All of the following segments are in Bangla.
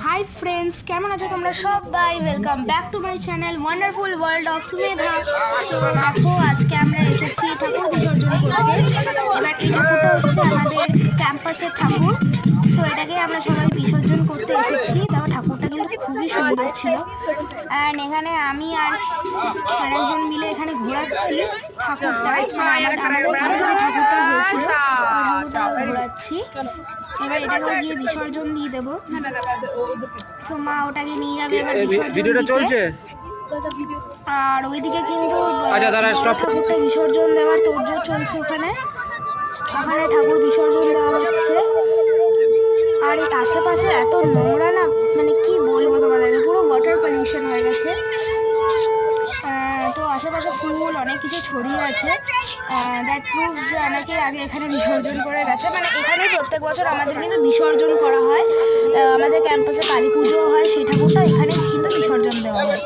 হাই ফ্রেন্ডস, কেমন আছো তোমরা সবাই? Welcome back to my channel wonderful world of Sumedha. So দেখো, আজকে আমরা এসেছি ঠাকুর বিসর্জন করতে। এবার এই ঠাকুরটা হচ্ছে আমাদের ক্যাম্পাসের ঠাকুর। সো এটাকে আমরা সবাই বিসর্জন করতে এসেছি। দেখো, ঠাকুরটা কিন্তু খুবই সুন্দর ছিল। অ্যান্ড এখানে আমি আর আরেকজন মিলে এখানে ঘোরাচ্ছি ঠাকুরটা। আমাদের ঘরে যে ঠাকুরটা হয়েছিল ওই ঠাকুরটা ঘোরাচ্ছি। এবার এটাকে গিয়ে বিসর্জন দিয়ে দেবো। তো মা ওটাকে নিয়ে যাবে এবার ভিডিওটা চলছে। আর ওইদিকে কিন্তু ঠাকুরটা বিসর্জন দেওয়ার তোড়জোড় চলছে। ওখানে ঠাকুর বিসর্জন দেওয়া হচ্ছে। আর এই আশেপাশে এত নোংরা না, মানে কি বলবো তোমাদেরকে, পুরো ওয়াটার পলিউশন হয়ে গেছে। তো আশেপাশে ফুল অনেক কিছু ছড়িয়ে আছে। দ্যাট প্রুভস যে অনেকে আগে এখানে বিসর্জন করে গেছে। মানে এখানে প্রত্যেক বছর আমাদের কিন্তু বিসর্জন করা হয়। আমাদের ক্যাম্পাসে কালী পুজোও হয়, সেই ঠাকুরটা এখানে কিন্তু বিসর্জন দেওয়া হয়।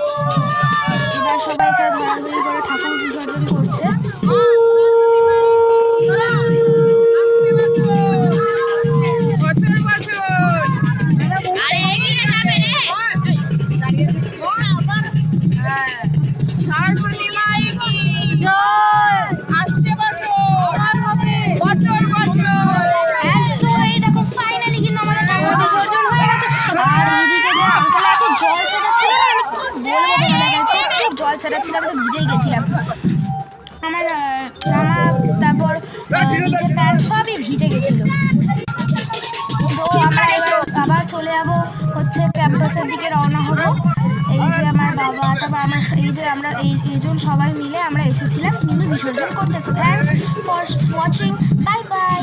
এবার সবাই এখানে ধরাধরি করে ঠাকুর বিসর্জন করছে। জল ছাড়াচ্ছিলাম, তো ভিজেই গেছিলাম। আমার জামা, তারপর নিচের প্যান্ট সবই ভিজে গেছিলো। তো আমরা এবার আবার চলে যাবো হচ্ছে ক্যাম্পাসের দিকে রওনা হবো। এই যে আমার বাবা, তারপর আমরা আমরা এইজন সবাই মিলে আমরা এসেছিলাম কিন্তু বিসর্জন করতেছি। Thanks for watching, bye bye.